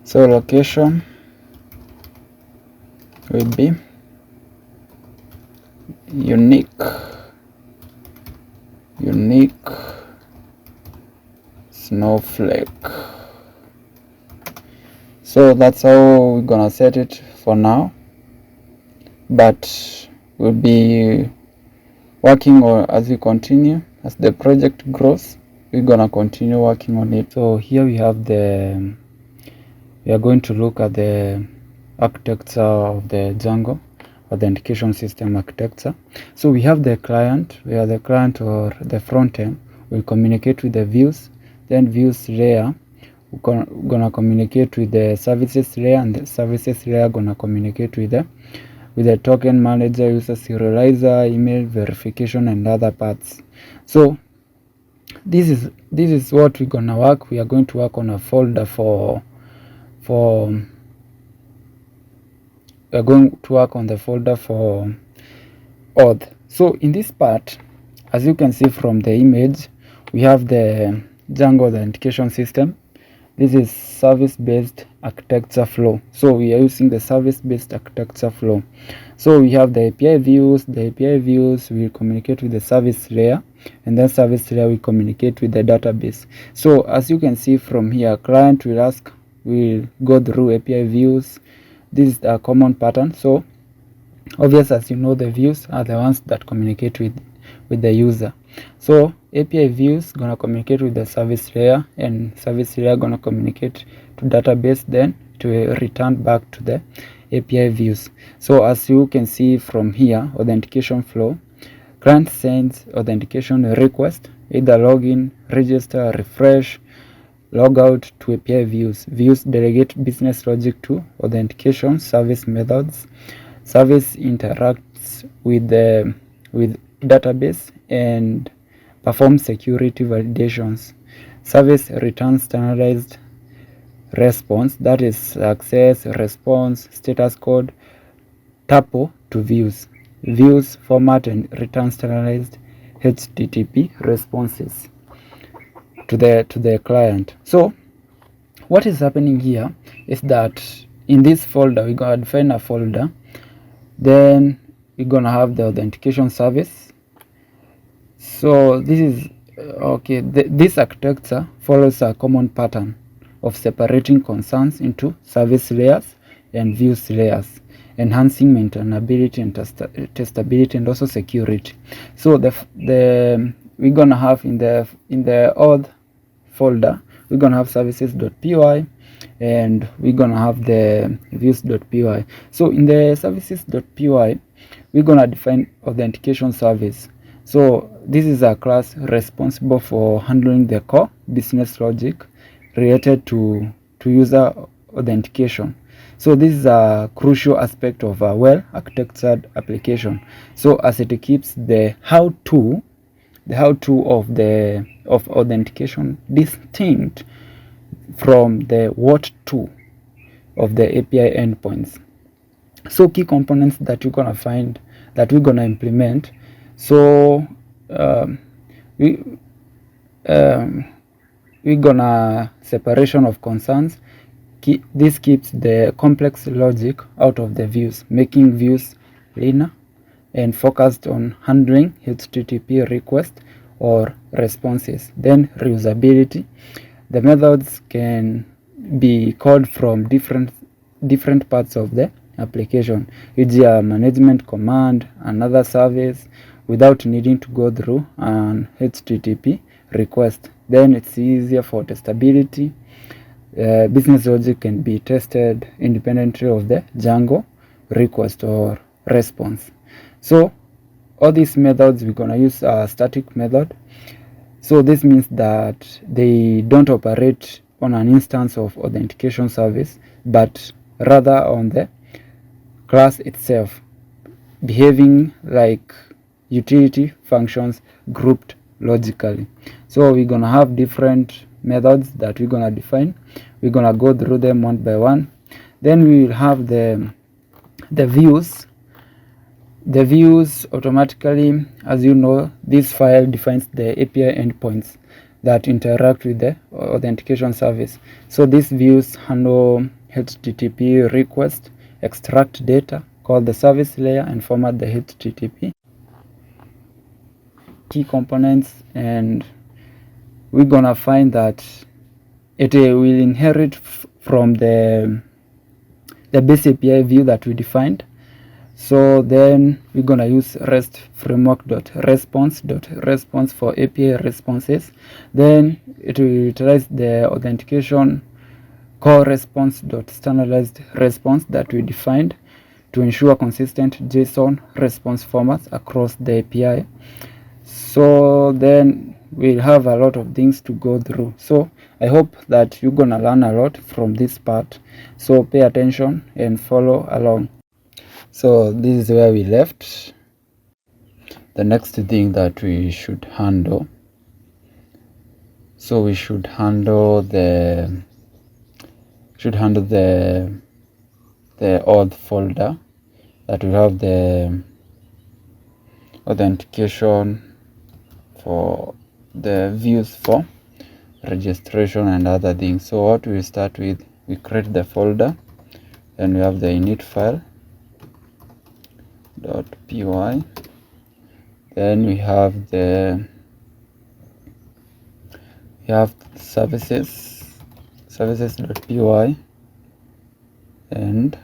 So location will be unique snowflake. So that's how we're gonna set it for now, but we'll be working on as we continue. As the project grows, we're gonna continue working on it. So here we have we are going to look at the architecture of the Django authentication system architecture. So we have the client, where the client or the front end will communicate with the views, then views layer gonna communicate with the services layer, and the services layer gonna communicate with the token manager, user serializer, email verification, and other parts. So this is what we're gonna work. We are going to work on a folder we are going to work on the folder for auth. So in this part, as you can see from the image, we have the Django authentication system. This is service-based architecture flow. So we are using the service-based architecture flow. So we have the API views. The API views will communicate with the service layer, and then service layer will communicate with the database. So as you can see from here, client will go through API views. This is a common pattern. So obvious, as you know, the views are the ones that communicate with the user. So API views gonna communicate with the service layer, and service layer gonna communicate to database, then to return back to the API views. So as you can see from here, authentication flow, client sends authentication request, either login, register, refresh, logout to API views. Views delegate business logic to authentication service methods. Service interacts with database and performs security validations. Service returns standardized response, that is success, response, status code, tuple to views. Views format and return standardized HTTP responses to the client. So what is happening here is that in this folder, we're gonna define a folder, then we're gonna have the authentication service. So this is okay. This architecture follows a common pattern of separating concerns into service layers and views layers, enhancing maintainability and testability and also security. So we're gonna have in the auth folder, we're gonna have services.py, and we're gonna have the views.py. So in the services.py, we're gonna define authentication service. So this is a class responsible for handling the core business logic related to user authentication. So this is a crucial aspect of a well-architectured application. So as it keeps the how-to of authentication distinct from the what-to of the API endpoints. So key components that you're gonna find, that we're gonna implement. So we're gonna separation of concerns. This keeps the complex logic out of the views, making views leaner and focused on handling HTTP requests or responses. Then reusability. The methods can be called from different parts of the application, e.g. a management command, another service, without needing to go through an HTTP request. Then it's easier for testability. Business logic can be tested independently of the Django request or response. So all these methods, we're gonna use a static method. So this means that they don't operate on an instance of authentication service, but rather on the class itself, behaving like utility functions grouped logically. So we're gonna have different methods that we're gonna define. We're gonna go through them one by one. Then we will have the views. The views automatically, as you know, this file defines the API endpoints. that interact with the authentication service. So these views handle HTTP request, extract data, call the service layer, and format the HTTP key components, and we're gonna find that it will inherit from the base API view that we defined. So then we're gonna use REST framework.response for API responses. Then it will utilize the authentication core response.standardized response that we defined to ensure consistent JSON response formats across the API. So then we'll have a lot of things to go through. So I hope that you're gonna learn a lot from this part. So pay attention and follow along. So this is where we left. The next thing that we should handle. So we should handle the auth folder that we have the authentication for the views for registration and other things. So what we start with, we create the folder, then we have the init file .py, then we have services.py and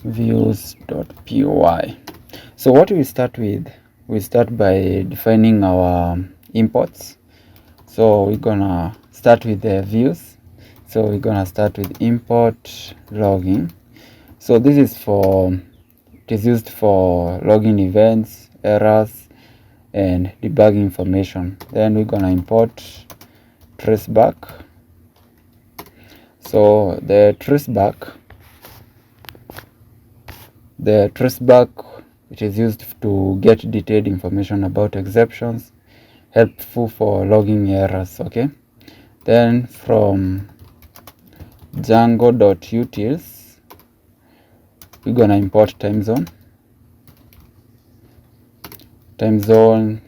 views.py. So what we start with, we start by defining our imports. So we're gonna start with the views. So we're gonna start with import logging. So this is it is used for logging events, errors, and debug information. Then we're gonna import traceback. So the traceback, it is used to get detailed information about exceptions, helpful for logging errors. Okay, then from Django.utils, we're gonna import time zone.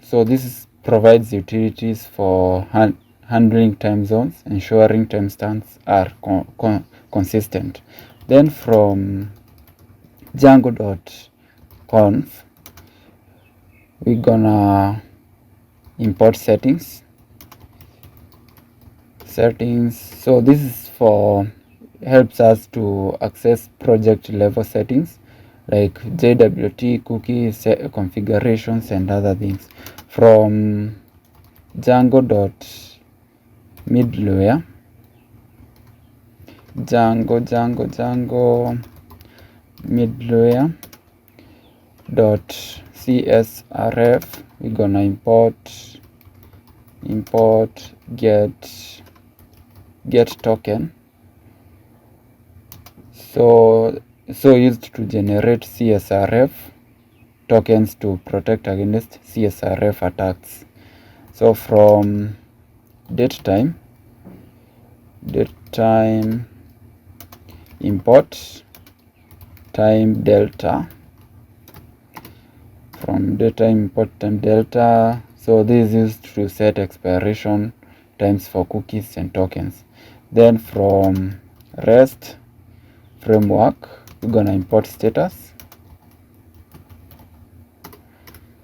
So this provides utilities for handling time zones, ensuring timestamps are consistent. Then from Django.conf, we're gonna import settings. So this is helps us to access project level settings like JWT, cookies, configurations, and other things. From Django.middleware, Django middleware.csrf, we're gonna import get token. So used to generate CSRF tokens to protect against CSRF attacks. So from datetime import time delta. From datetime import time delta. So this is used to set expiration times for cookies and tokens. Then from REST framework, we're gonna import status.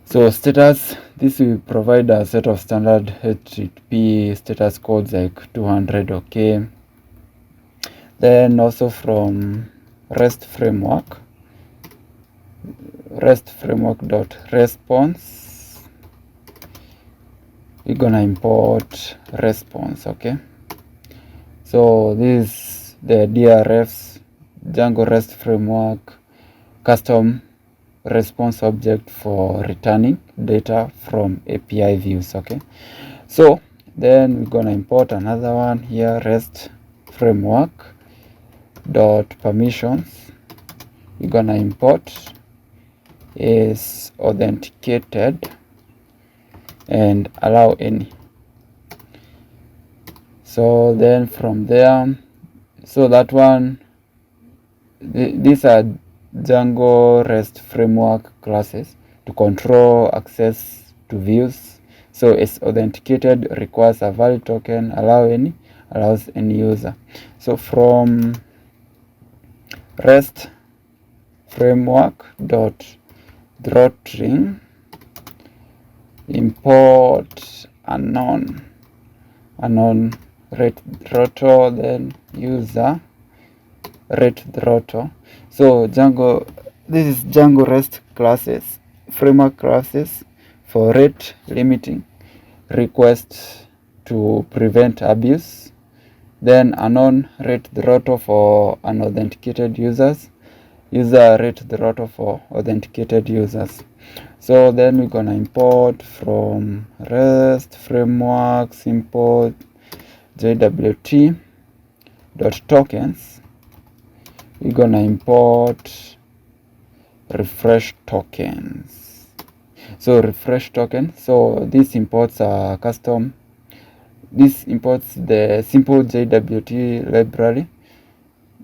So status, this will provide a set of standard HTTP status codes like 200 OK. Then also from REST framework.response, we're gonna import response. Okay, so this is the DRFs, Django REST framework custom response object for returning data from API views. Okay, so then we're gonna import another one here, REST framework dot permissions. We're gonna import is authenticated and allow any. So then from there, so that one, these are Django REST framework classes to control access to views, So it's authenticated, requires a valid token, allows any user. So from REST framework dot throttling import unknown rate throttle, then user rate throttle. So Django, this is Django REST classes, framework classes for rate limiting requests to prevent abuse, then unknown rate throttle for unauthenticated users, user rate throttle for authenticated users. So then we're gonna import from REST frameworks, import jwt.tokens. We're gonna import refresh tokens. So refresh token. So this imports a custom. This imports the simple JWT library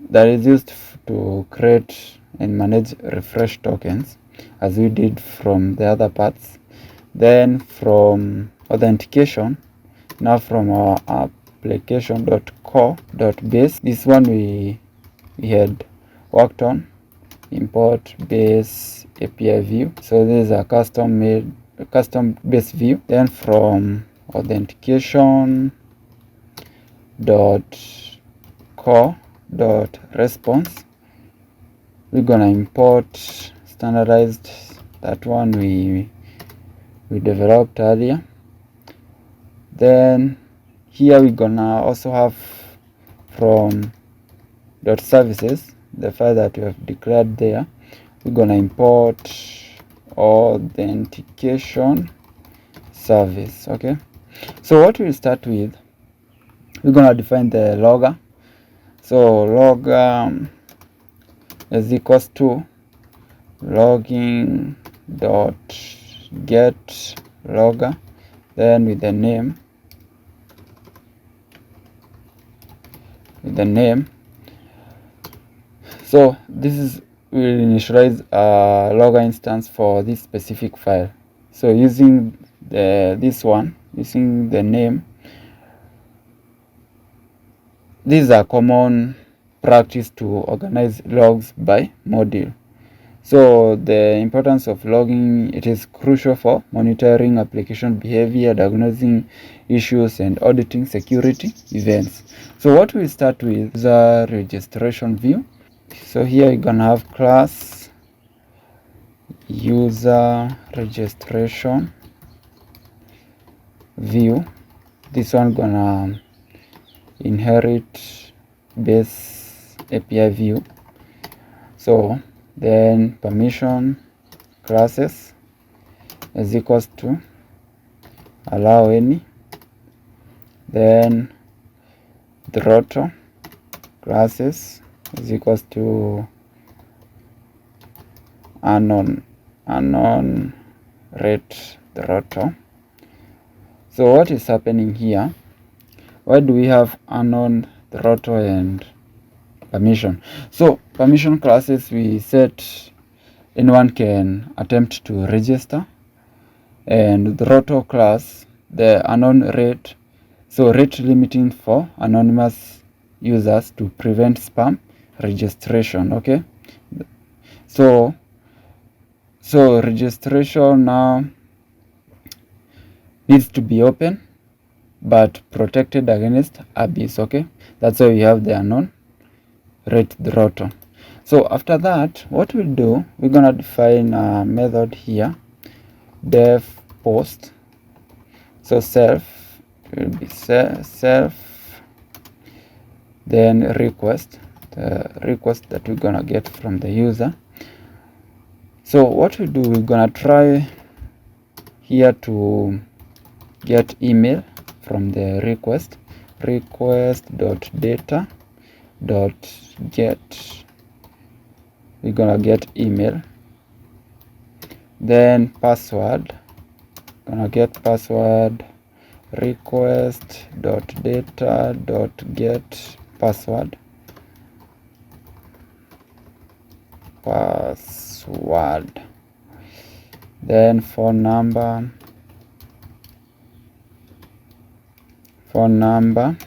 that is used to create and manage refresh tokens, as we did from the other parts. Then from authentication, now from our application.core.base, this one we had worked on, import base API view. So this is a custom base view. Then from authentication.core.response, we're gonna import standardized, that one we developed earlier. Then here we're gonna also have from .services, the file that we have declared there. We're gonna import authentication service. Okay, so what we'll start with, we're gonna define the logger. So logger is equals to logging dot get logger, then with the name, so this is, will initialize a logger instance for this specific file. So using using the name, this is a common practice to organize logs by module. So the importance of logging, it is crucial for monitoring application behavior, diagnosing issues, and auditing security events. So what we'll start with is a registration view. So here we're gonna have class user registration view. This one gonna inherit base API view. So then permission classes is equals to allow any, then throttle classes is equals to unknown rate throttle. So what is happening here? Why do we have unknown throttle and permission? So permission classes, we set anyone can attempt to register, and throttle class, the unknown rate, so rate limiting for anonymous users to prevent spam registration. Okay, so registration now needs to be open but protected against abuse. Okay, that's why we have the unknown rate throttle. So after that, what we'll do, we're gonna define a method here, def post. So self will be self, then request, the request that we're gonna get from the user. So what we do, we're gonna try here to get email from the request dot data dot get, we're gonna get email, then password, gonna get password request dot data dot get password, then phone number, phone number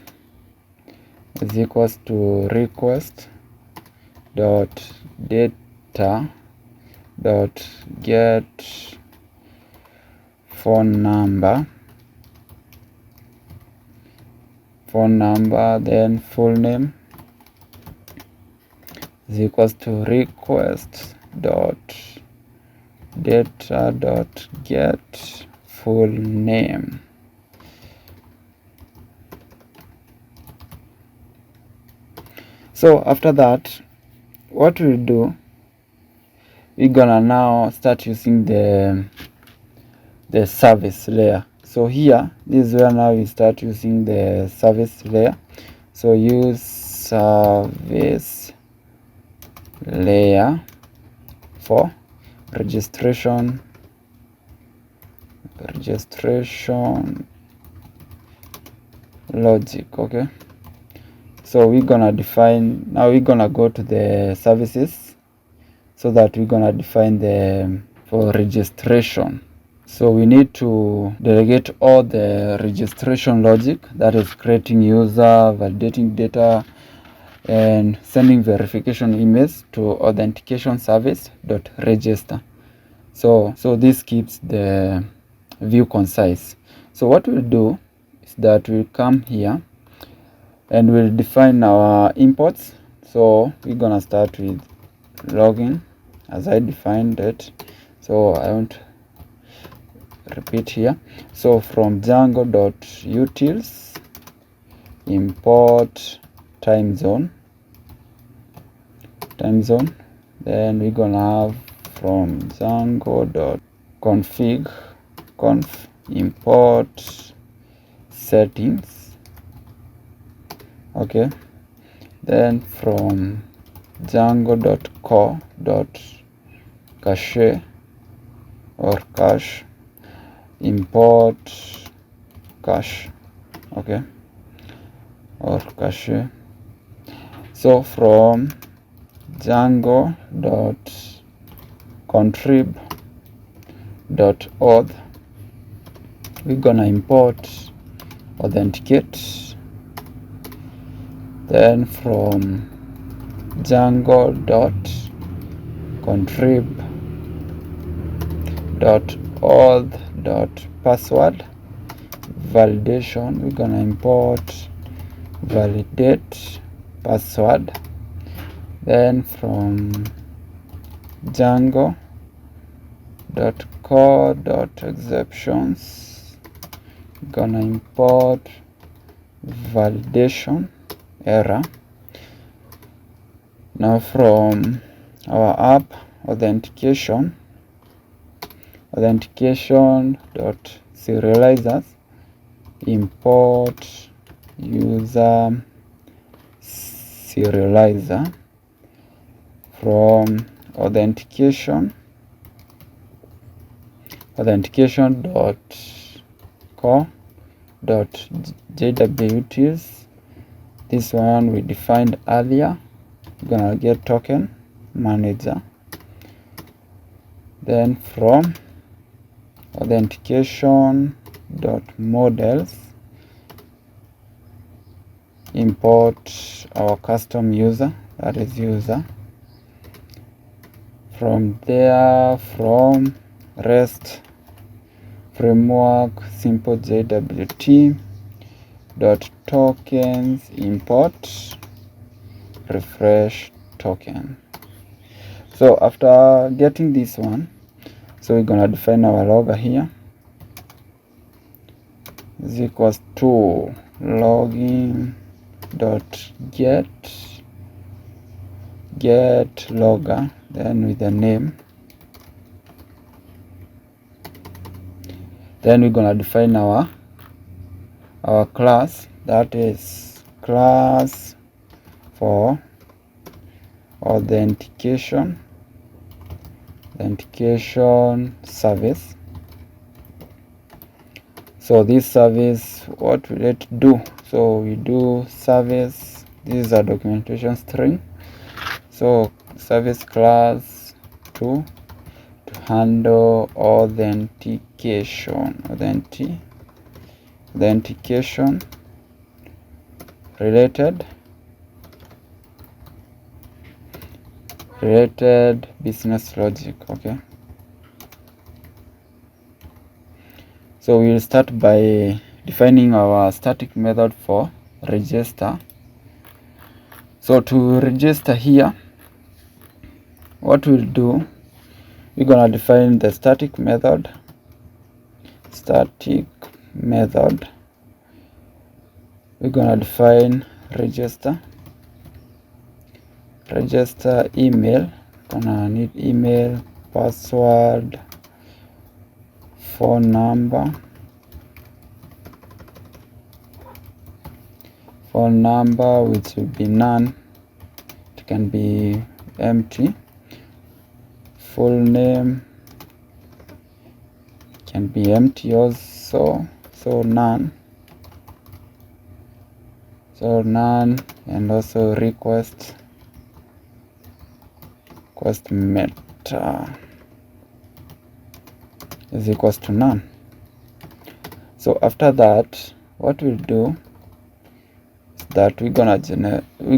is equals to request dot data dot get phone number, then full name is equals to request dot data dot get full name. So after that, what we'll do, we're gonna now start using the service layer. So here, this is where now we start using the service layer. So use service layer for registration logic. Okay, so we're gonna define, now we're gonna go to the services so that we're gonna define the for registration. So we need to delegate all the registration logic, that is creating user, validating data, and sending verification emails to AuthenticationService.register. So this keeps the view concise. So what we'll do is that we'll come here and we'll define our imports. So we're gonna start with login as I defined it, so I won't repeat here. So from Django.utils import time zone, then we're gonna have from Django.config import settings. Okay, then from Django.core.cache or cache import cache. Okay, or cache. So from Django.contrib.auth, we're gonna import authenticate. Then from Django.contrib.auth.password validation, we're gonna import validate password. Then from Django.core.exceptions, we're gonna import validation error. Now from our app authentication.serializers, import user serializer. From authentication.core.jwutils, this one we defined earlier, we're gonna get token manager. Then from authentication.models, import our custom user, that is user. From there, from REST framework simple JWT dot tokens import refresh token. So after getting this one, so we're gonna define our logger here is equals to login dot get logger, then with the name. Then we're gonna define our class, that is class for authentication service. So this service, what we let do, so we do service, this is a documentation string, so service class to handle authentication related business logic. Okay, so we'll start by defining our static method for register. So to register here, what we'll do, we're gonna define the static method. We're gonna define register email. Gonna need email, password, phone number, which will be none. It can be empty. Full name can be empty also, so none, and also request meta is equals to none. So after that, what we'll do is that we're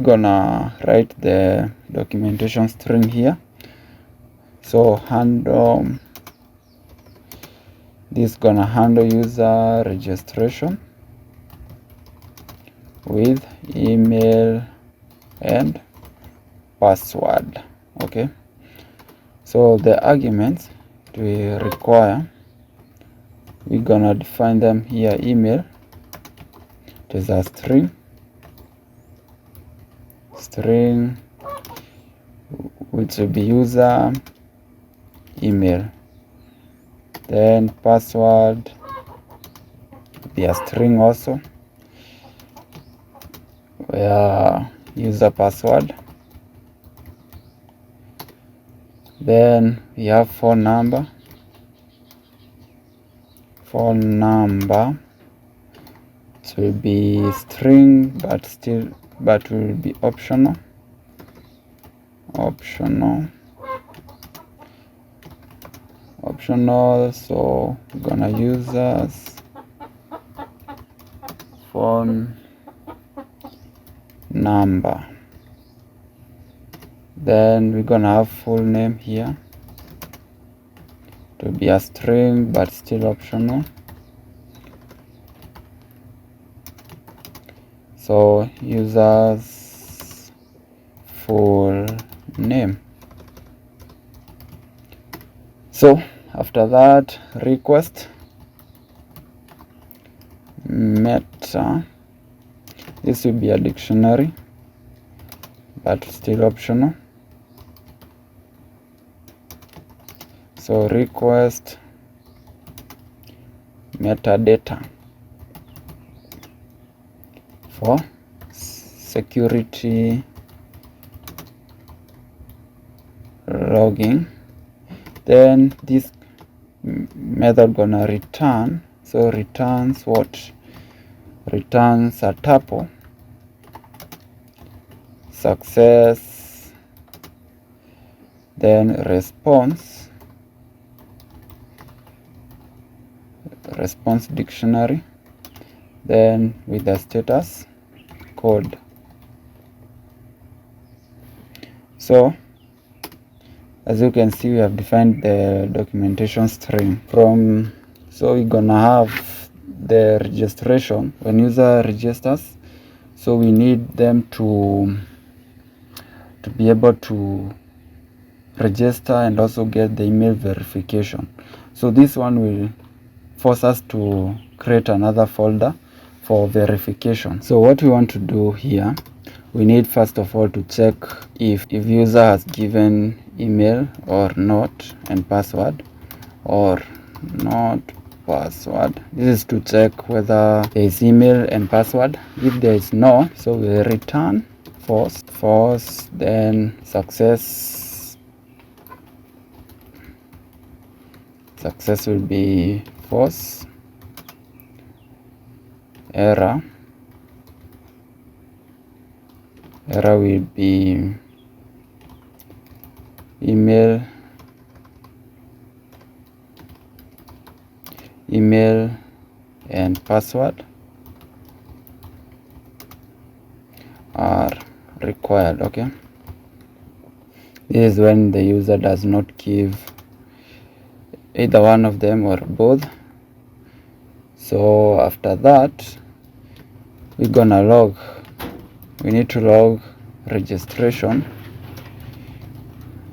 gonna write the documentation string here. So handle, this gonna handle user registration with email and password. Okay, so the arguments we require, we're gonna define them here. Email, it is a string which will be user email. Then password be a string also, where user password. Then we have phone number. It will be string, but will be optional. So we're gonna use as phone number. Then we're gonna have full name here. It will be a string, but still optional. So user's full name. So after that, request meta, this will be a dictionary, but still optional. So request metadata for security logging. Then this method gonna return, so returns what? Returns a tuple, success, then response dictionary, then with the status code. So as you can see, we have defined the documentation string so we're gonna have the registration when user registers. So we need them to be able to register and also get the email verification. So this one will force us to create another folder for verification. So what we want to do here, we need first of all to check if user has given email or not, and password or not password. This is to check whether there is email and password. If there is no, so we return false, then success will be false, error will be email and password. are required. Okay, this is when the user does not give either one of them or both. So after that, we're gonna log. We need to log registration.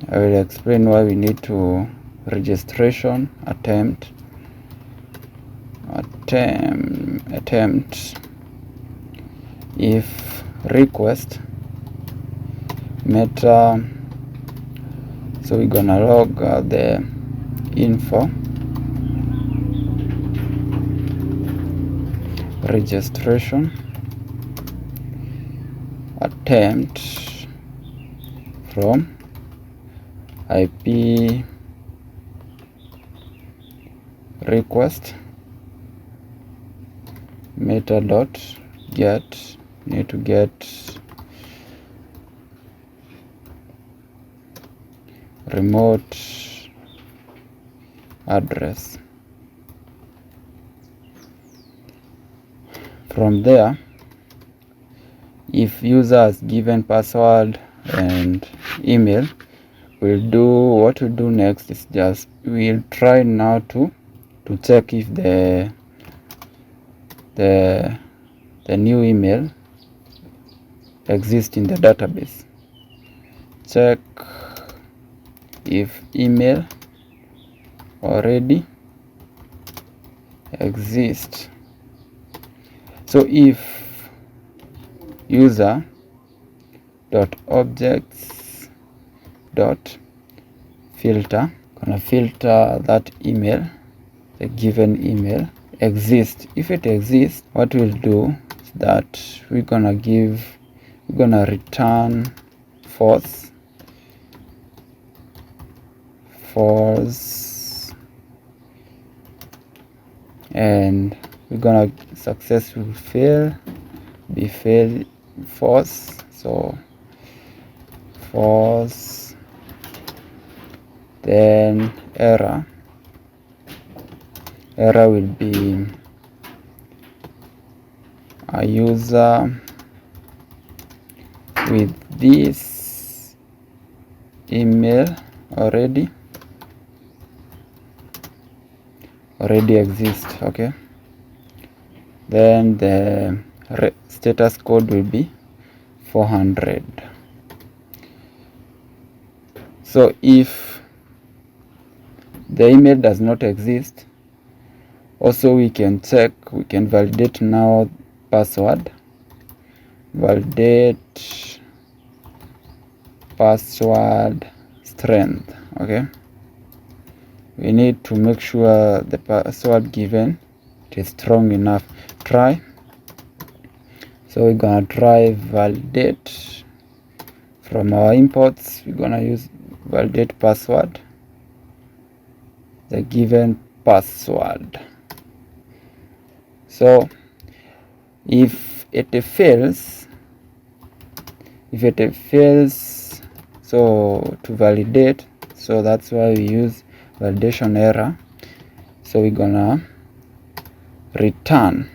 I will explain why we need to registration attempt if request meta. So we're gonna log the info registration attempt from IP request meta dot get. Need to get remote address. From there, if user has given password and email, what we'll do next is just we'll try now to check if the new email exists in the database. Check if email already exists. So if user dot objects dot filter, gonna filter that email, the given email exists. If it exists, what we'll do is that we're gonna return false, and we're gonna successfully fail false. So false, then error will be a user with this email already exists. Okay, then the status code will be 400. So if the email does not exist, also we can check, we can validate now password, validate password strength. Okay, we need to make sure the password given is strong enough. Try. So we're gonna try validate. From our imports, we're gonna use validate password, the given password. So if it fails, so to validate, so that's why we use validation error. So we're gonna return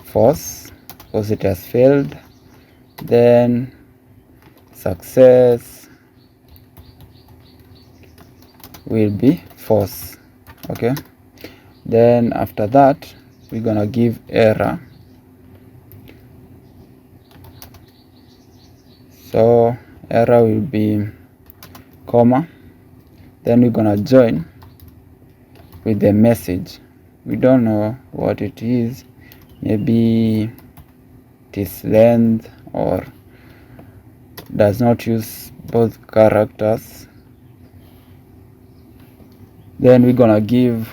false because it has failed, then success will be false. Okay, then after that we're gonna give error. So error will be comma, then we're gonna join with the message. We don't know what it is, maybe it is length or does not use both characters. Then we're gonna give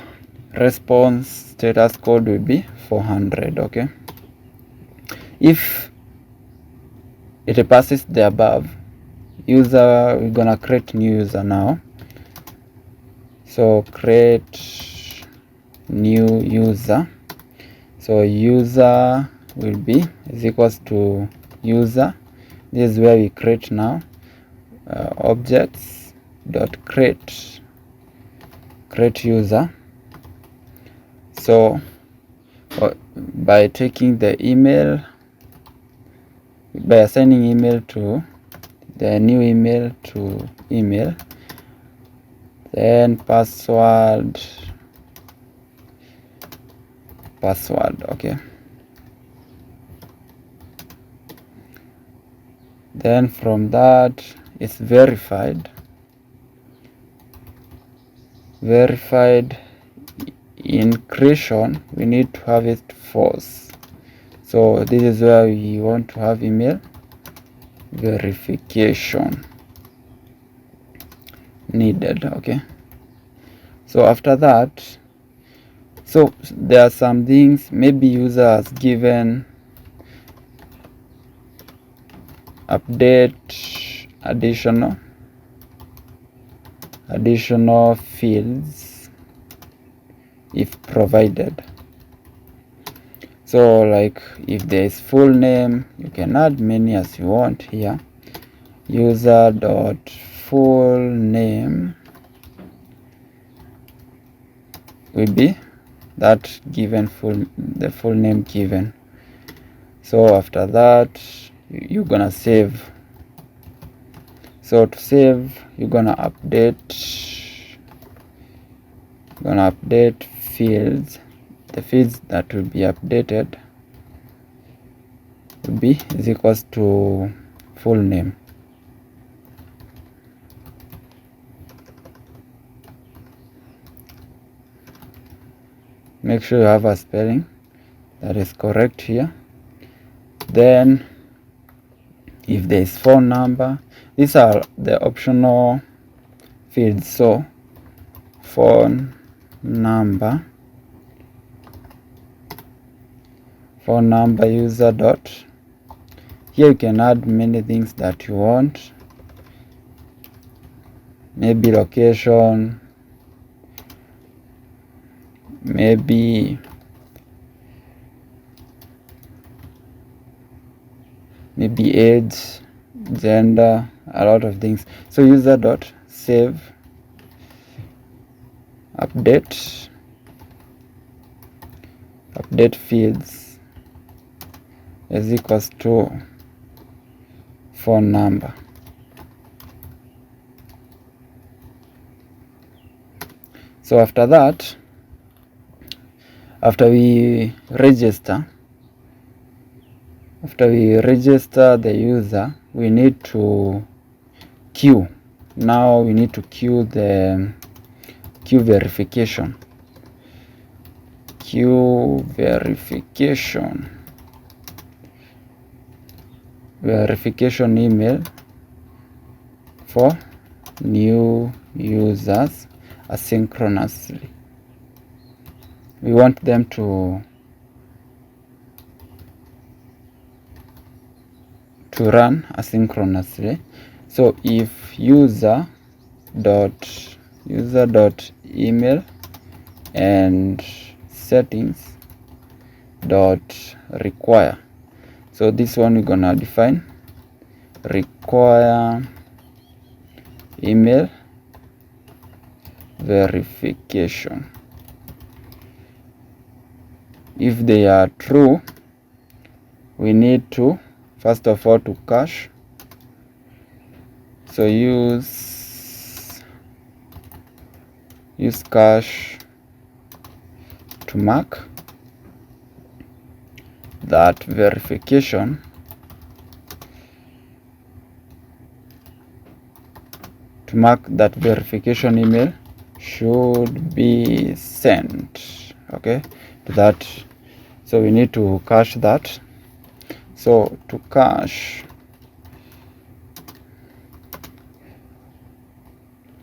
response status code will be 400. Okay, if it passes the above user, we're gonna create new user now. So create new user. So user will be is equals to user. This is where we create now objects dot create user. So by taking the email by assigning email to the new email to email, then password, okay. Then from that it's verified encryption, we need to have it false. So this is where we want to have email verification needed. Okay, so after that, so there are some things, maybe user has given update additional fields if provided. So like if there is full name, you can add many as you want here. User dot full name will be that given the full name given. So after that, you're gonna save. So to save, you're gonna update fields. The fields that will be updated will be is equals to full name. Make sure you have a spelling that is correct here. Then if there is phone number, these are the optional fields. So phone number user dot, here you can add many things that you want, maybe location, maybe age, gender, a lot of things. So user dot save update fields is equals to phone number. So after that, after we register the user, we need to queue. Now we need to queue the verification. Verification email for new users asynchronously. We want them to run asynchronously. So if user dot email and settings dot require. So this one we're gonna define require email verification. If they are true, we need to first of all to cache. So use cache to mark that verification email should be sent, okay, to that. So we need to cache that. So to cache,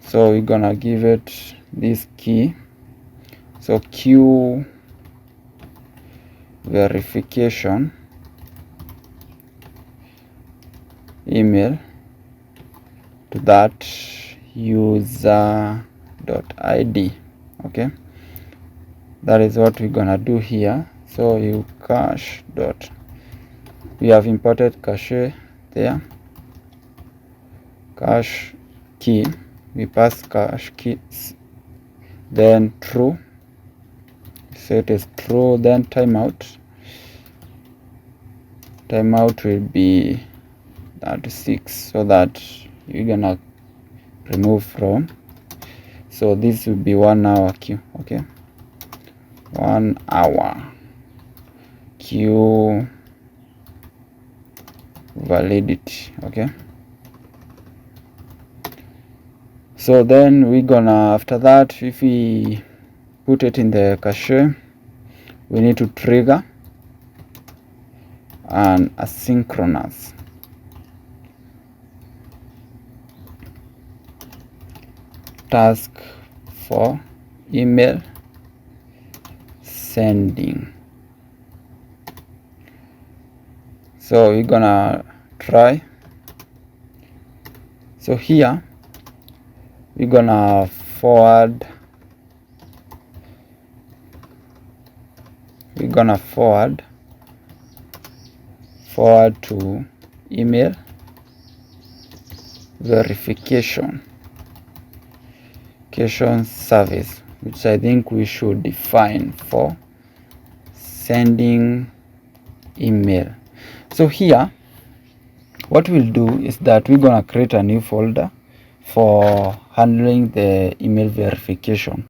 so we're gonna give it this key. So queue verification email to that user.id. okay, that is what we're gonna do here. So you cache dot, we have imported cache there, cache key, we pass cache key, then true, so it is true, then timeout, timeout will be 36, so that you're gonna remove from. So this will be 1 hour queue. Okay, 1 hour queue validity. Okay, so then we're gonna, after that, if we put it in the cache, we need to trigger an asynchronous task for email sending. So we're gonna try. So here we're gonna forward to email verification service, which I think we should define for sending email. So here what we'll do is that we're gonna create a new folder for handling the email verification.